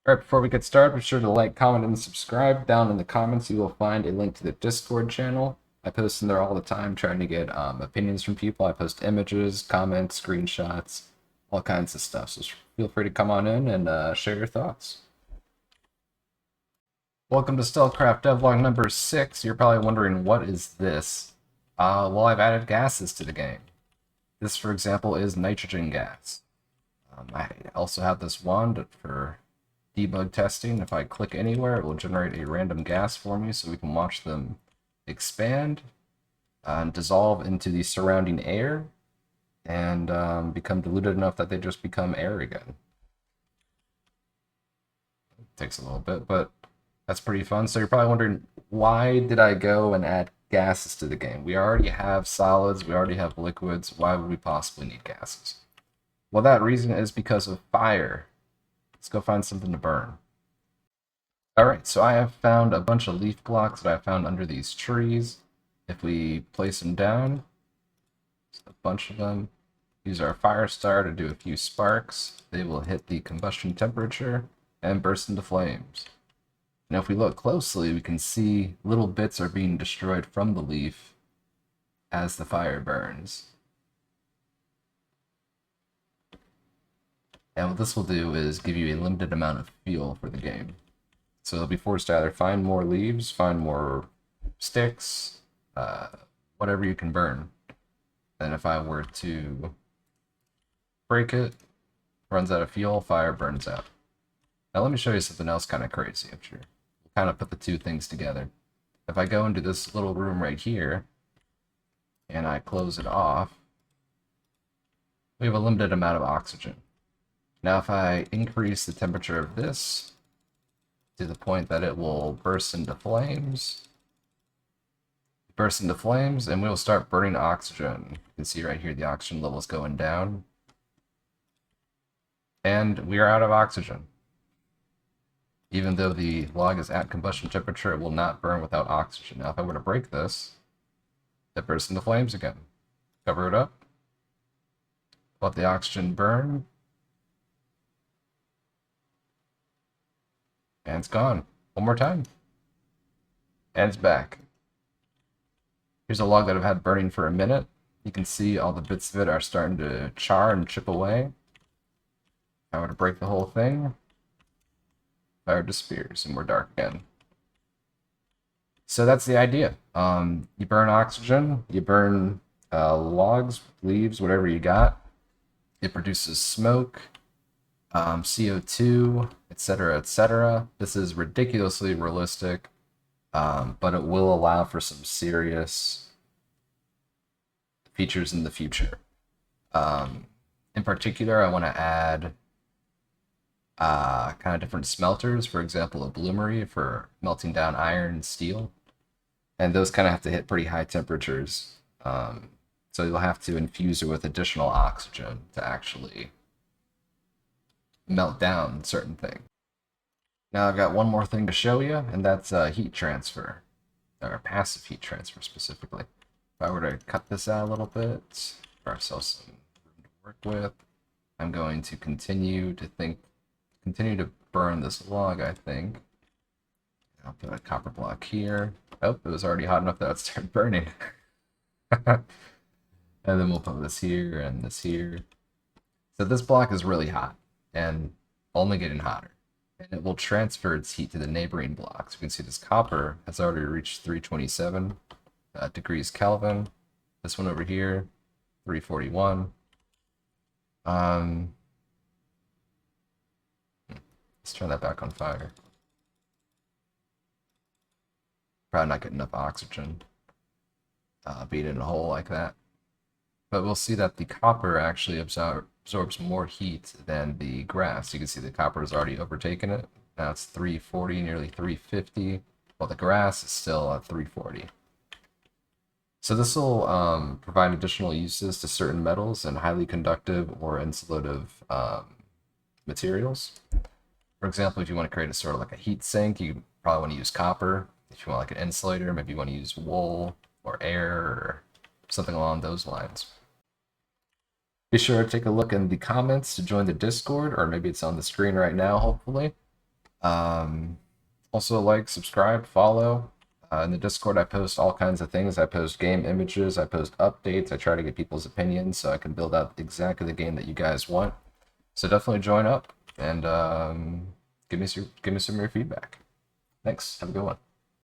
Alright, before we get started, be sure to like, comment, and subscribe. Down in the comments, you will find a link to the Discord channel. I post in there all the time trying to get opinions from people. I post images, comments, screenshots, all kinds of stuff. So feel free to come on in and share your thoughts. Welcome to Stealthcraft Devlog number 6. You're probably wondering, what is this? Well, I've added gases to the game. This, for example, is nitrogen gas. I also have this wand for debug testing. If I click anywhere, it will generate a random gas for me so we can watch them expand and dissolve into the surrounding air and become diluted enough that they just become air again. It takes a little bit, but that's pretty fun. So you're probably wondering, why did I go and add gases to the game? We already have solids, we already have liquids. Why would we possibly need gases? Well, that reason is because of fire. Let's go find something to burn. Alright, so I have found a bunch of leaf blocks that I found under these trees. If we place them down, a bunch of them, use our fire starter to do a few sparks, they will hit the combustion temperature and burst into flames. Now if we look closely, we can see little bits are being destroyed from the leaf as the fire burns. And what this will do is give you a limited amount of fuel for the game. So they'll be forced to either find more leaves, find more sticks, whatever you can burn. And if I were to break it, runs out of fuel, fire burns out. Now let me show you something else kind of crazy. We'll kind of put the two things together. If I go into this little room right here, and I close it off, we have a limited amount of oxygen. Now if I increase the temperature of this to the point that it will burst into flames, and we will start burning oxygen. You can see right here the oxygen level is going down. And we are out of oxygen. Even though the log is at combustion temperature, it will not burn without oxygen. Now if I were to break this, it bursts into flames again. Cover it up. Let the oxygen burn. And it's gone. One more time. And it's back. Here's a log that I've had burning for a minute. You can see all the bits of it are starting to char and chip away. If I were to break the whole thing, fire disappears and we're dark again. So that's the idea. You burn oxygen, you burn logs, leaves, whatever you got. It produces smoke, CO2, etc., etc. This is ridiculously realistic, but it will allow for some serious features in the future. In particular, I want to add kind of different smelters, for example, a bloomery for melting down iron and steel. And those kind of have to hit pretty high temperatures. So you'll have to infuse it with additional oxygen to actually melt down certain things. Now I've got one more thing to show you, and that's heat transfer, or passive heat transfer specifically. If I were to cut this out a little bit, give ourselves some room to work with, I'm going to continue to burn this log, I think. I'll put a copper block here. Oh, it was already hot enough that it started burning. And then we'll put this here and this here. So this block is really hot and only getting hotter. And it will transfer its heat to the neighboring blocks. You can see this copper has already reached 327 degrees Kelvin. This one over here, 341. Let's turn that back on fire. Probably not getting enough oxygen being in a hole like that. But we'll see that the copper actually absorbs more heat than the grass. You can see the copper has already overtaken it. Now it's 340, nearly 350, while the grass is still at 340. So this will provide additional uses to certain metals and highly conductive or insulative materials. For example, if you want to create a sort of like a heat sink, you probably want to use copper. If you want like an insulator, maybe you want to use wool or air or something along those lines. Be sure to take a look in the comments to join the Discord, or maybe it's on the screen right now, hopefully. Also, like, subscribe, follow. In the Discord, I post all kinds of things. I post game images, I post updates, I try to get people's opinions so I can build out exactly the game that you guys want. So definitely join up and give me some of your feedback. Thanks. Have a good one.